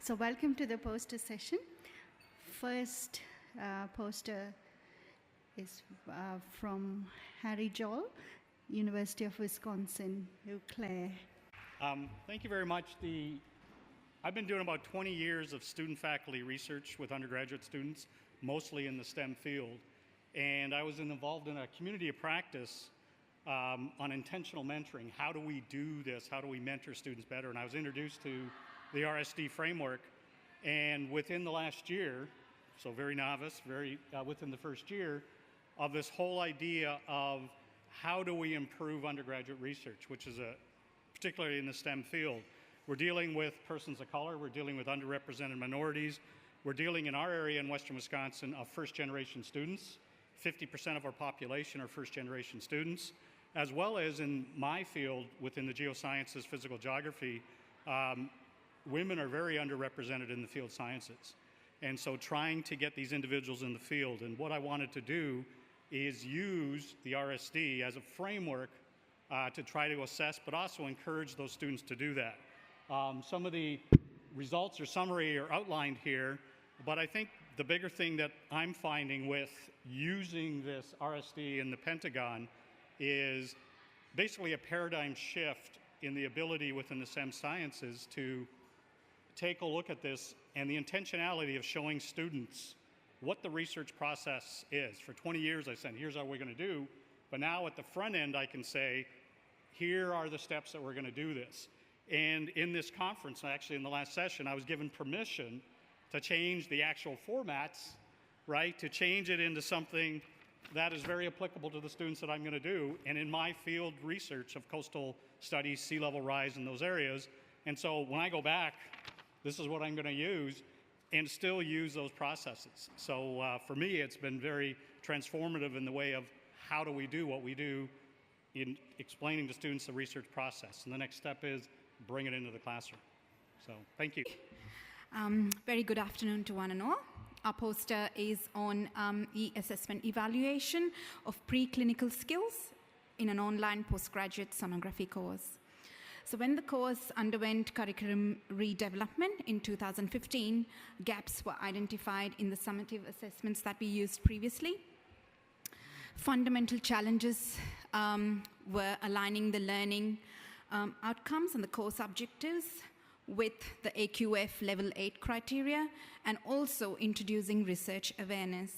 So welcome to the poster session. First poster is from Harry Joel, University of Wisconsin, Eau Claire. Thank you very much. I've been doing about 20 years of student-faculty research with undergraduate students, mostly in the STEM field. And I was involved in a community of practice on intentional mentoring. How do we do this? How do we mentor students better? And I was introduced to the RSD framework. And within the last year, so very novice, within the first year, of this whole idea of how do we improve undergraduate research, which is particularly in the STEM field. We're dealing with persons of color, we're dealing with underrepresented minorities, we're dealing in our area in Western Wisconsin of first-generation students. 50% of our population are first-generation students, as well as in my field within the geosciences, physical geography, women are very underrepresented in the field sciences. And so trying to get these individuals in the field, and what I wanted to do is use the RSD as a framework to try to assess, but also encourage those students to do that. Some of the results or summary are outlined here, but I think the bigger thing that I'm finding with using this RSD in the Pentagon is basically a paradigm shift in the ability within the STEM sciences to take a look at this and the intentionality of showing students what the research process is. For 20 years I said, here's how we're going to do, but now at the front end I can say, here are the steps that we're going to do this. And in this conference, actually in the last session, I was given permission to change the actual formats, right, to change it into something that is very applicable to the students that I'm going to do, and in my field research of coastal studies, sea level rise in those areas. And so when I go back, this is what I'm going to use and still use those processes. So for me, it's been very transformative in the way of how do we do what we do in explaining to students the research process. And the next step is bring it into the classroom. So thank you. Very good afternoon to one and all. Our poster is on e-assessment evaluation of preclinical skills in an online postgraduate sonography course. So when the course underwent curriculum redevelopment in 2015, gaps were identified in the summative assessments that we used previously. Fundamental challenges were aligning the learning outcomes and the course objectives with the AQF Level 8 criteria, and also introducing research awareness.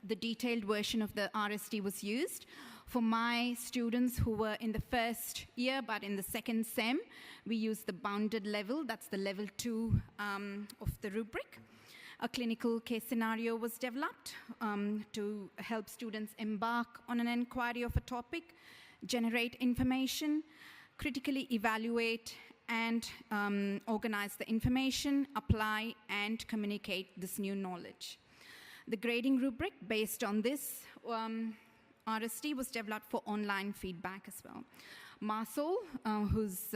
The detailed version of the RSD was used for my students who were in the first year, but in the second SEM, we used the bounded level, that's the level 2 of the rubric. A clinical case scenario was developed to help students embark on an inquiry of a topic, generate information, critically evaluate and organize the information, apply and communicate this new knowledge. The grading rubric based on this RSD was developed for online feedback as well. Marsol, whose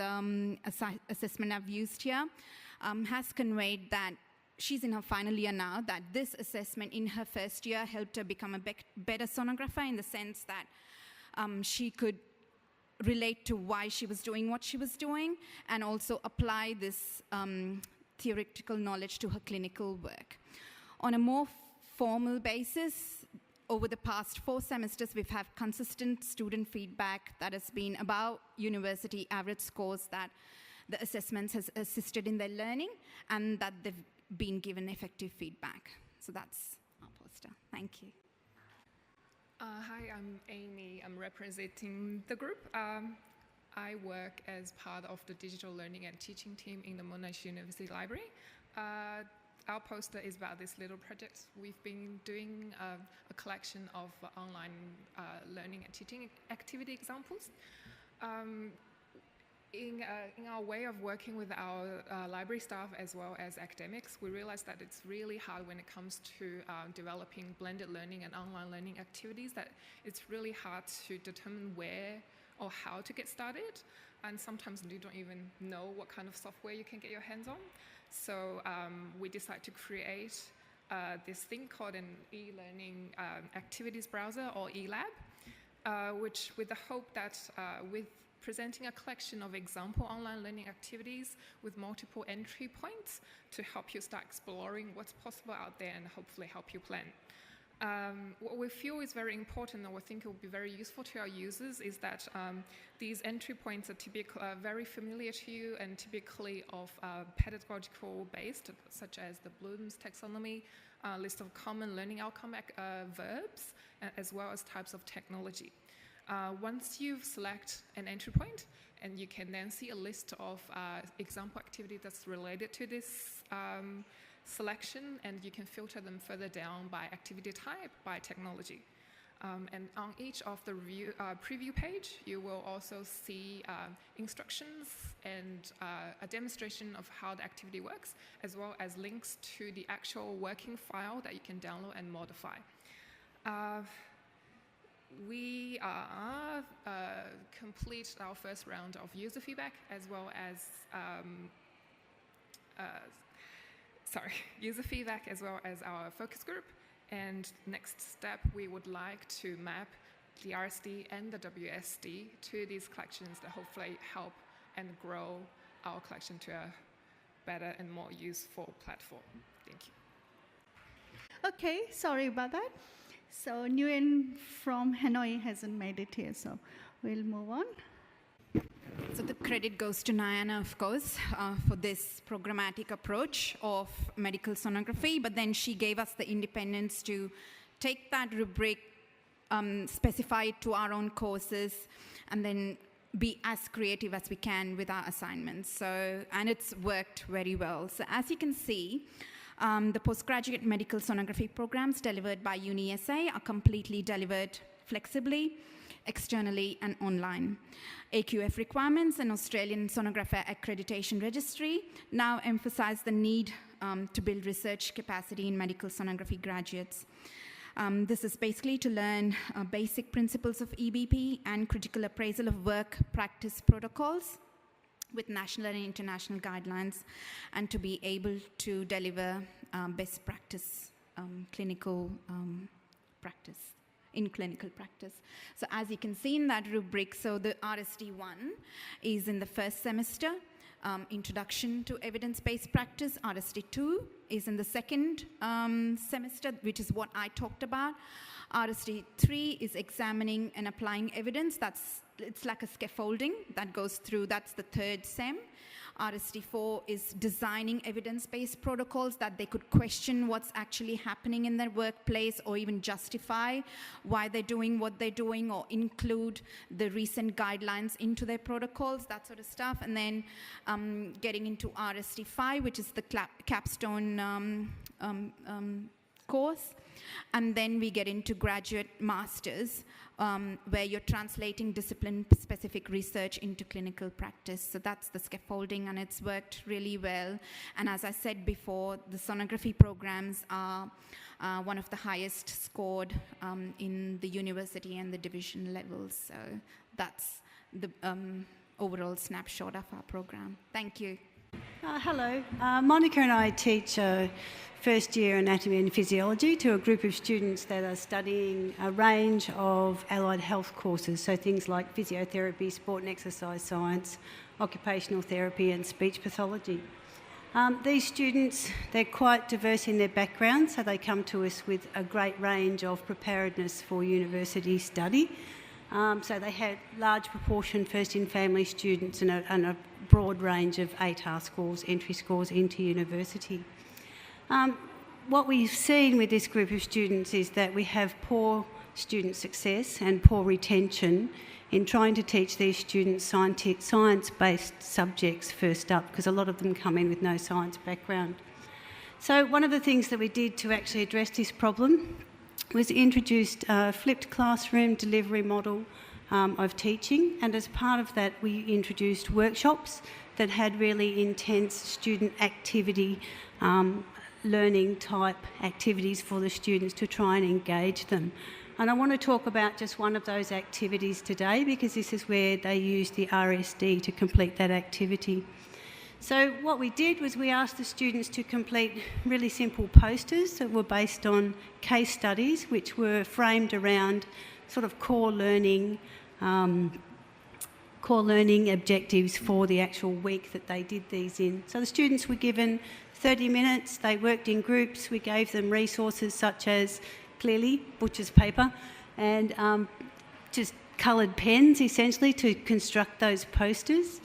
assessment I've used here, has conveyed that she's in her final year now, that this assessment in her first year helped her become a better sonographer in the sense that she could relate to why she was doing what she was doing and also apply this theoretical knowledge to her clinical work. On a more formal basis, over the past 4 semesters, we've had consistent student feedback that has been about university average scores that the assessments has assisted in their learning and that they've been given effective feedback. So that's our poster. Thank you. Hi, I'm Amy. I'm representing the group. I work as part of the digital learning and teaching team in the Monash University Library. Our poster is about this little project. We've been doing a collection of online learning and teaching activity examples. In our way of working with our library staff as well as academics, we realized that it's really hard when it comes to developing blended learning and online learning activities, that it's really hard to determine where or how to get started, and sometimes you don't even know what kind of software you can get your hands on. So we decided to create this thing called an e-learning activities browser, or eLab, which with the hope that with presenting a collection of example online learning activities with multiple entry points to help you start exploring what's possible out there and hopefully help you plan. What we feel is very important and we think it will be very useful to our users is that these entry points are typically very familiar to you and typically of pedagogical based, such as the Bloom's taxonomy, list of common learning outcome verbs, as well as types of technology. Once you select an entry point, and you can then see a list of example activity that's related to this selection, and you can filter them further down by activity type, by technology. And on each of the preview page, you will also see instructions and a demonstration of how the activity works, as well as links to the actual working file that you can download and modify. We complete our first round of user feedback, as well as our focus group. And next step, we would like to map the RSD and the WSD to these collections that hopefully help and grow our collection to a better and more useful platform. Thank you. Okay, sorry about that. So Nguyen from Hanoi hasn't made it here, so we'll move on. So the credit goes to Nayana, of course, for this programmatic approach of medical sonography, but then she gave us the independence to take that rubric, specify it to our own courses, and then be as creative as we can with our assignments. So, and it's worked very well. So as you can see, the postgraduate medical sonography programs delivered by UniSA are completely delivered flexibly, externally and online. AQF requirements and Australian Sonographer Accreditation Registry now emphasize the need to build research capacity in medical sonography graduates. This is basically to learn basic principles of EBP and critical appraisal of work practice protocols with national and international guidelines, and to be able to deliver best practice clinical practice. In clinical practice. So as you can see in that rubric, so the RSD1 is in the first semester, Introduction to Evidence-Based Practice. RSD2 is in the second semester, which is what I talked about. RSD3 is Examining and Applying Evidence. It's like a scaffolding that goes through, that's the third sem. RSD4 is designing evidence-based protocols that they could question what's actually happening in their workplace, or even justify why they're doing what they're doing, or include the recent guidelines into their protocols, that sort of stuff. And then getting into RSD5, which is the capstone course. And then we get into graduate masters, where you're translating discipline-specific research into clinical practice. So that's the scaffolding, and it's worked really well. And as I said before, the sonography programs are one of the highest scored in the university and the division levels. So that's the overall snapshot of our program. Thank you. Hello, Monica and I teach first year anatomy and physiology to a group of students that are studying a range of allied health courses, so things like physiotherapy, sport and exercise science, occupational therapy and speech pathology. These students, they're quite diverse in their background, so they come to us with a great range of preparedness for university study. So they had large proportion first in family students and a broad range of ATAR scores, entry scores into university. What we've seen with this group of students is that we have poor student success and poor retention in trying to teach these students science-based subjects first up, because a lot of them come in with no science background. So one of the things that we did to actually address this problem was introduced a flipped classroom delivery model of teaching, and as part of that we introduced workshops that had really intense student activity, learning type activities for the students to try and engage them. And I want to talk about just one of those activities today, because this is where they used the RSD to complete that activity. So what we did was we asked the students to complete really simple posters that were based on case studies, which were framed around sort of core learning core learning objectives for the actual week that they did these in. So the students were given 30 minutes, they worked in groups, we gave them resources such as, clearly, butcher's paper and just coloured pens essentially to construct those posters.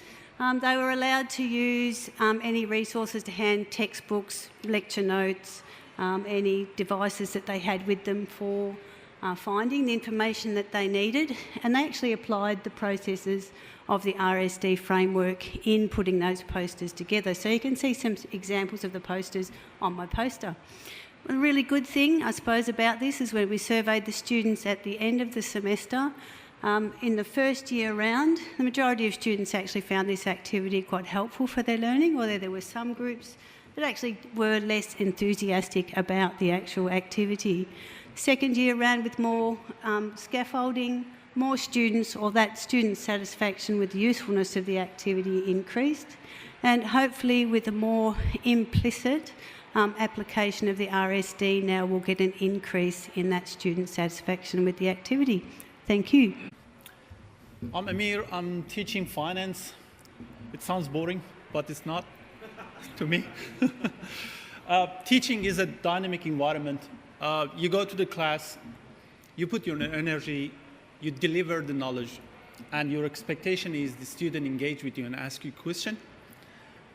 They were allowed to use any resources to hand, textbooks, lecture notes, any devices that they had with them for finding the information that they needed, and they actually applied the processes of the RSD framework in putting those posters together. So you can see some examples of the posters on my poster. A really good thing, I suppose, about this is when we surveyed the students at the end of the semester. In the first year round, the majority of students actually found this activity quite helpful for their learning, although there were some groups that actually were less enthusiastic about the actual activity. Second year round with more scaffolding, more students, or that student satisfaction with the usefulness of the activity increased, and hopefully with a more implicit application of the RSD now we'll get an increase in that student satisfaction with the activity. Thank you. I'm Amir, I'm teaching finance. It sounds boring, but it's not to me. Teaching is a dynamic environment. You go to the class, you put your energy, you deliver the knowledge, and your expectation is the student engage with you and ask you a question,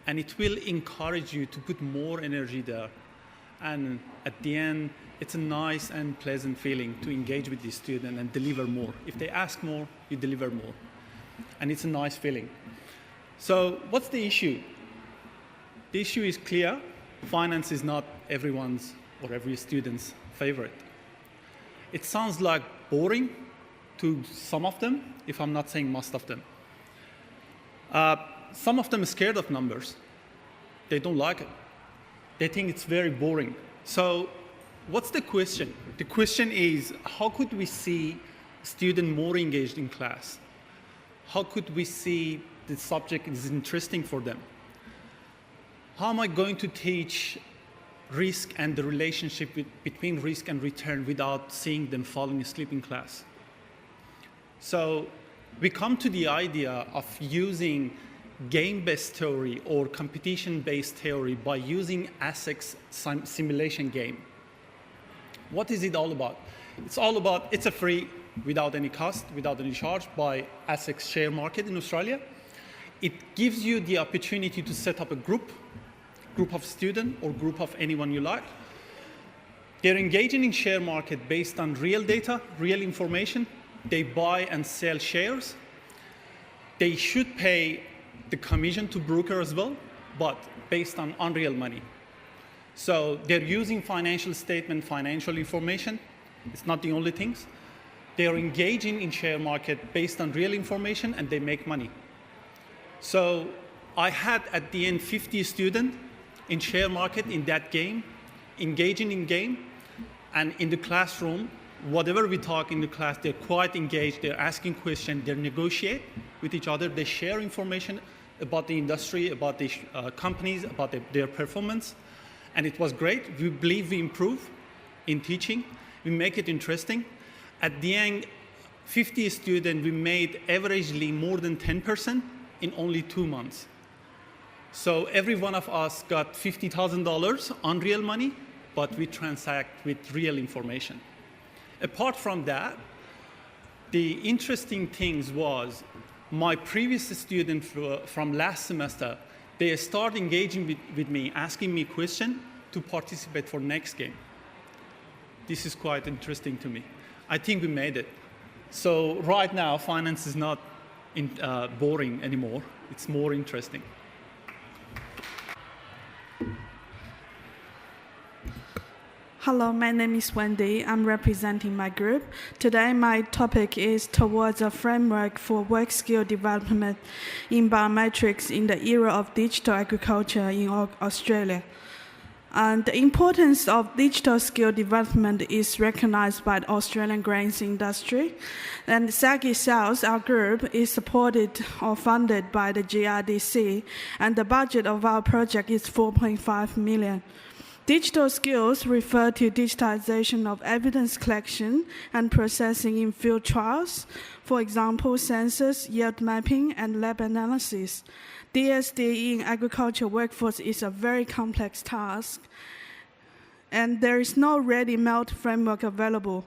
and it will encourage you to put more energy there. And at the end, it's a nice and pleasant feeling to engage with the student and deliver more. If they ask more, you deliver more. And it's a nice feeling. So what's the issue? The issue is clear. Finance is not everyone's or every student's favorite. It sounds like boring to some of them, if I'm not saying most of them. Some of them are scared of numbers. They don't like it. They think it's very boring. So what's the question? The question is, how could we see students more engaged in class? How could we see the subject is interesting for them? How am I going to teach risk and the relationship between risk and return without seeing them falling asleep in class? So we come to the idea of using game-based theory or competition-based theory by using ASIC's simulation game. What is it all about? It's all about, it's a free, without any cost, without any charge, by ASIC's share market in Australia. It gives you the opportunity to set up a group of students or group of anyone you like. They're engaging in share market based on real data, real information. They buy and sell shares. They should pay the commission to broker as well, but based on unreal money. So they're using financial statement, financial information. It's not the only things. They're engaging in share market based on real information, and they make money. So I had at the end 50 students in share market in that game, engaging in game, and in the classroom, whatever we talk in the class, they're quite engaged, they're asking questions, they negotiate with each other, they share information about the industry, about the companies, about their performance, and it was great. We believe we improve in teaching, we make it interesting. At the end, 50 students, we made averagely more than 10% in only 2 months. So every one of us got $50,000 on real money, but we transact with real information. Apart from that, the interesting things was my previous student from last semester, they start engaging with me, asking me questions to participate for next game. This is quite interesting to me. I think we made it. So right now, finance is not boring anymore. It's more interesting. Hello, my name is Wendy. I'm representing my group. Today, my topic is towards a framework for work skill development in biometrics in the era of digital agriculture in Australia. And the importance of digital skill development is recognized by the Australian grains industry. And SAGI Sales, our group, is supported or funded by the GRDC, and the budget of our project is $4.5 million. Digital skills refer to digitization of evidence collection and processing in field trials, for example, census, yield mapping, and lab analysis. DSD in agriculture workforce is a very complex task, and there is no ready-made framework available.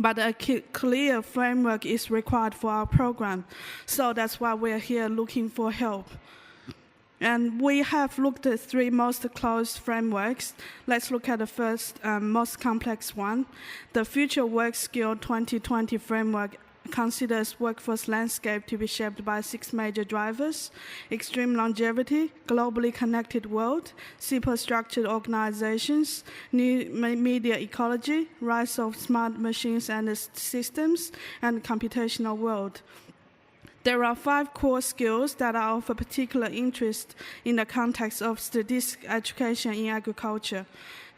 But a clear framework is required for our program, so that's why we're here looking for help. And we have looked at 3 most closed frameworks. Let's look at the first, most complex one. The Future Work Skill 2020 framework considers workforce landscape to be shaped by 6 major drivers: extreme longevity, globally connected world, super-structured organizations, new media ecology, rise of smart machines and systems, and computational world. There are 5 core skills that are of a particular interest in the context of statistics education in agriculture: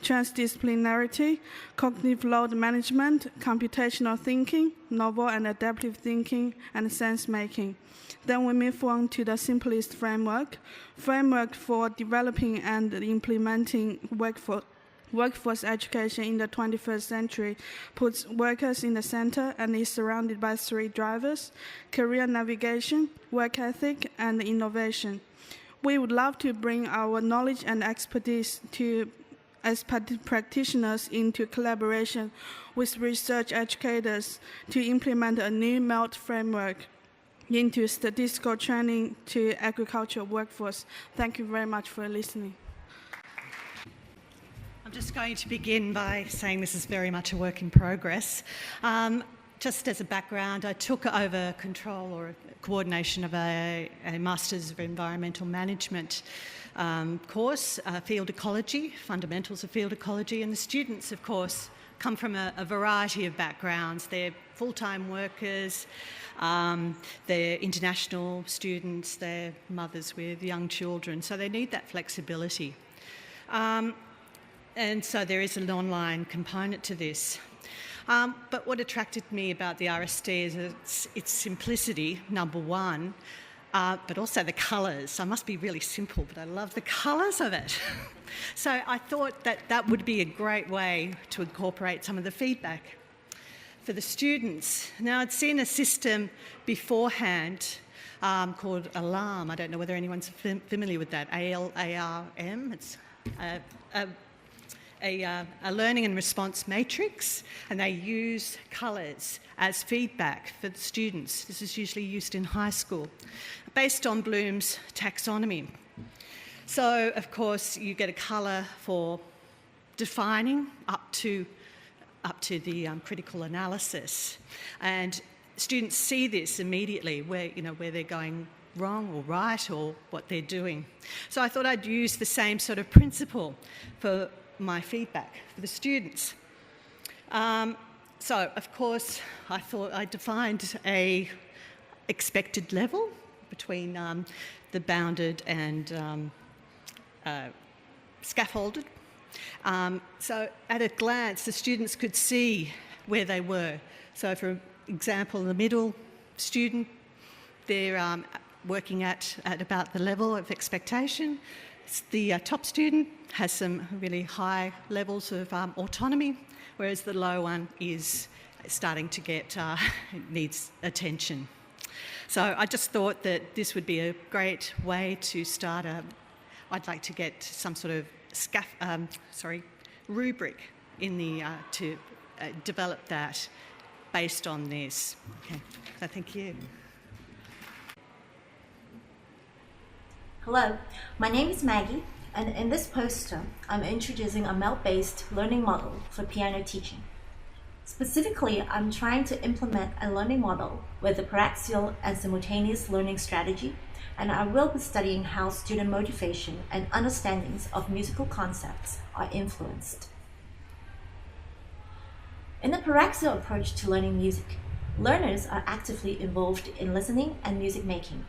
transdisciplinarity, cognitive load management, computational thinking, novel and adaptive thinking, and sense-making. Then we move on to the simplest framework for developing and implementing workforce education in the 21st century, puts workers in the center and is surrounded by 3 drivers: career navigation, work ethic, and innovation. We would love to bring our knowledge and expertise as practitioners into collaboration with research educators to implement a new MELT framework into statistical training to agricultural workforce. Thank you very much for listening. I'm just going to begin by saying this is very much a work in progress. Just as a background, I took over control or coordination of a Masters of Environmental Management course, Field Ecology, Fundamentals of Field Ecology, and the students, of course, come from a variety of backgrounds. They're full-time workers, they're international students, they're mothers with young children, so they need that flexibility. And so there is an online component to this. But what attracted me about the RSD is its simplicity, number one, but also the colours. I must be really simple, but I love the colours of it. So I thought that that would be a great way to incorporate some of the feedback for the students. Now, I'd seen a system beforehand called ALARM. I don't know whether anyone's familiar with that, ALARM. It's a learning and response matrix, and they use colours as feedback for the students. This is usually used in high school, based on Bloom's taxonomy. So, of course, you get a colour for defining up to the critical analysis, and students see this immediately, where they're going wrong or right or what they're doing. So I thought I'd use the same sort of principle for my feedback for the students. So, of course, I thought I defined a expected level between the bounded and scaffolded. So at a glance, the students could see where they were. So, for example, the middle student, they're working at about the level of expectation. The top student has some really high levels of autonomy, whereas the low one is starting to get, needs attention. So I just thought that this would be a great way to start I'd like to get some sort of rubric in the, to develop that based on this. Okay, so thank you. Hello, my name is Maggie, and in this poster, I'm introducing a MELT-based learning model for piano teaching. Specifically, I'm trying to implement a learning model with a paraxial and simultaneous learning strategy, and I will be studying how student motivation and understandings of musical concepts are influenced. In the paraxial approach to learning music, learners are actively involved in listening and music making.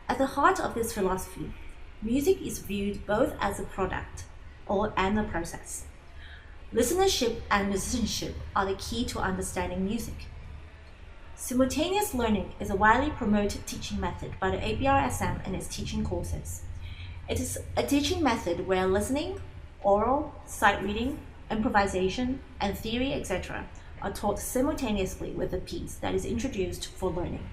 At the heart of this philosophy, music is viewed both as a product and a process. Listenership and musicianship are the key to understanding music. Simultaneous learning is a widely promoted teaching method by the APRSM in its teaching courses. It is a teaching method where listening, oral, sight reading, improvisation, and theory, etc., are taught simultaneously with the piece that is introduced for learning.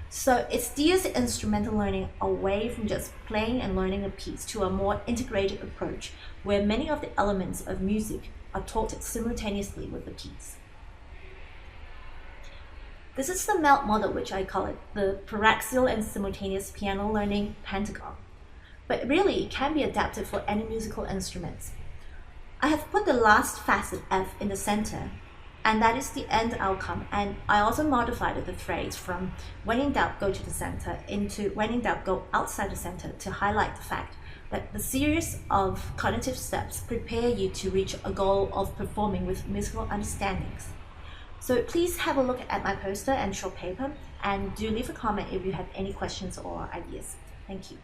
So it steers instrumental learning away from just playing and learning a piece to a more integrated approach where many of the elements of music are taught simultaneously with the piece. This is the MELT model, which I call it the paraxial and simultaneous piano learning pentagon. But really, it can be adapted for any musical instruments. I have put the last facet F in the center, and that is the end outcome. And I also modified the phrase from when in doubt, go to the center into when in doubt, go outside the center to highlight the fact that the series of cognitive steps prepare you to reach a goal of performing with musical understandings. So please have a look at my poster and short paper, and do leave a comment if you have any questions or ideas. Thank you.